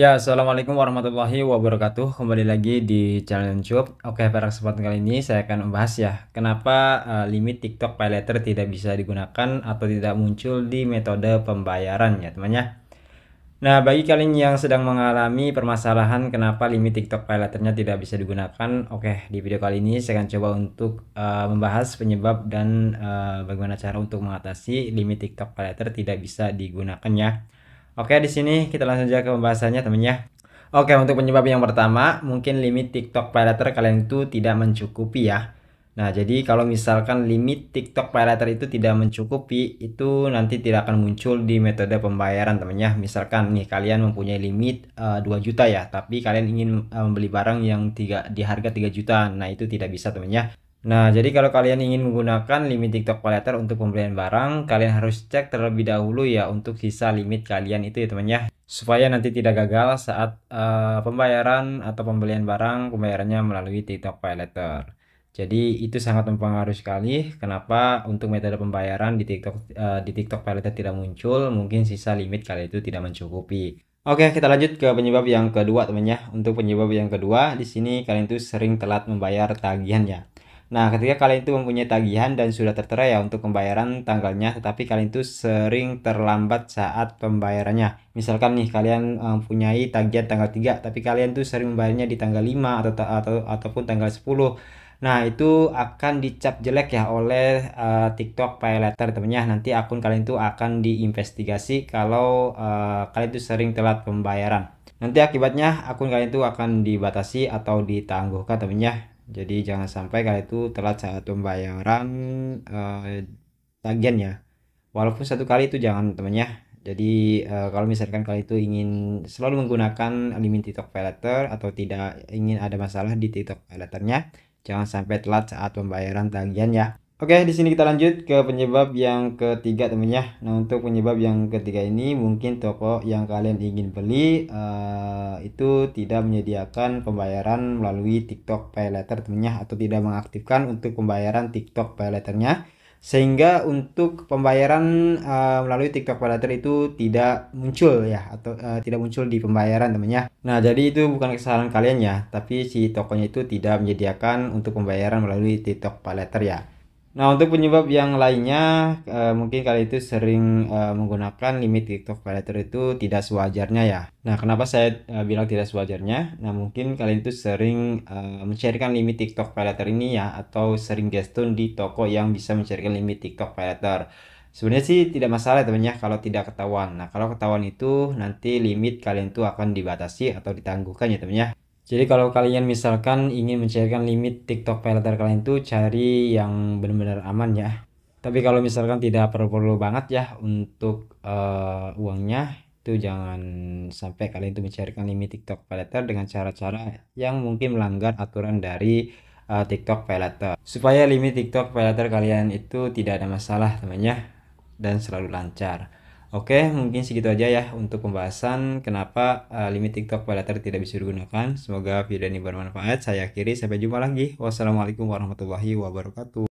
Ya, assalamualaikum warahmatullahi wabarakatuh. Kembali lagi di channel YouTube. Oke, pada kesempatan kali ini saya akan membahas ya, kenapa limit TikTok PayLater tidak bisa digunakan atau tidak muncul di metode pembayaran ya, teman-teman. Nah, bagi kalian yang sedang mengalami permasalahan kenapa limit TikTok PayLaternya tidak bisa digunakan, oke, di video kali ini saya akan coba untuk membahas penyebab dan bagaimana cara untuk mengatasi limit TikTok PayLater tidak bisa digunakan ya. Oke, di sini kita langsung saja ke pembahasannya, teman ya. Oke, untuk penyebab yang pertama, mungkin limit TikTok PayLater kalian itu tidak mencukupi ya. Nah, jadi kalau misalkan limit TikTok PayLater itu tidak mencukupi, itu nanti tidak akan muncul di metode pembayaran, teman ya. Misalkan nih kalian mempunyai limit 2 juta ya, tapi kalian ingin membeli barang yang di harga 3 juta. Nah, itu tidak bisa, teman ya. Nah, jadi kalau kalian ingin menggunakan limit TikTok PayLater untuk pembelian barang, kalian harus cek terlebih dahulu ya untuk sisa limit kalian itu ya, teman ya. Supaya nanti tidak gagal saat pembayaran atau pembelian barang, pembayarannya melalui TikTok PayLater. Jadi itu sangat mempengaruhi sekali kenapa untuk metode pembayaran di TikTok PayLater tidak muncul, mungkin sisa limit kalian itu tidak mencukupi. Oke, kita lanjut ke penyebab yang kedua, teman ya. Untuk penyebab yang kedua, di sini kalian itu sering telat membayar tagihan ya. Nah, ketika kalian itu mempunyai tagihan dan sudah tertera ya untuk pembayaran tanggalnya, tetapi kalian itu sering terlambat saat pembayarannya. Misalkan nih kalian mempunyai tagihan tanggal 3, tapi kalian tuh sering membayarnya di tanggal 5 ataupun tanggal 10. Nah, itu akan dicap jelek ya oleh TikTok PayLater, temennya. Nanti akun kalian itu akan diinvestigasi kalau kalian itu sering telat pembayaran. Nanti akibatnya akun kalian itu akan dibatasi atau ditangguhkan, temennya. Jadi jangan sampai kalian itu telat saat pembayaran tagihan ya. Walaupun satu kali itu jangan, temennya. Jadi kalau misalkan kalian itu ingin selalu menggunakan limit TikTok PayLater atau tidak ingin ada masalah di TikTok PayLaternya, jangan sampai telat saat pembayaran tagihan ya. Oke, di sini kita lanjut ke penyebab yang ketiga, teman ya. Nah, untuk penyebab yang ketiga ini mungkin toko yang kalian ingin beli itu tidak menyediakan pembayaran melalui TikTok PayLater, teman ya, atau tidak mengaktifkan untuk pembayaran TikTok PayLaternya, sehingga untuk pembayaran melalui TikTok PayLater itu tidak muncul ya, atau tidak muncul di pembayaran, teman ya. Nah, jadi itu bukan kesalahan kalian ya, tapi si tokonya itu tidak menyediakan untuk pembayaran melalui TikTok PayLater ya. Nah, untuk penyebab yang lainnya, mungkin kalian itu sering menggunakan limit TikTok PayLater itu tidak sewajarnya ya. Nah, kenapa saya bilang tidak sewajarnya? Nah, mungkin kalian itu sering men-sharekan limit TikTok PayLater ini ya, atau sering gestun di toko yang bisa men-sharekan limit TikTok PayLater. Sebenarnya sih tidak masalah, teman ya, kalau tidak ketahuan. Nah, kalau ketahuan itu nanti limit kalian itu akan dibatasi atau ditangguhkan ya, teman ya. Jadi kalau kalian misalkan ingin mencairkan limit TikTok PayLater kalian tuh cari yang benar-benar aman ya. Tapi kalau misalkan tidak perlu-perlu banget ya untuk uangnya, itu jangan sampai kalian tuh mencairkan limit TikTok PayLater dengan cara-cara yang mungkin melanggar aturan dari TikTok PayLater. Supaya limit TikTok PayLater kalian itu tidak ada masalah, temannya, dan selalu lancar. Oke, mungkin segitu aja ya untuk pembahasan kenapa limit TikTok PayLater tidak bisa digunakan. Semoga video ini bermanfaat. Saya akhiri, sampai jumpa lagi. Wassalamualaikum warahmatullahi wabarakatuh.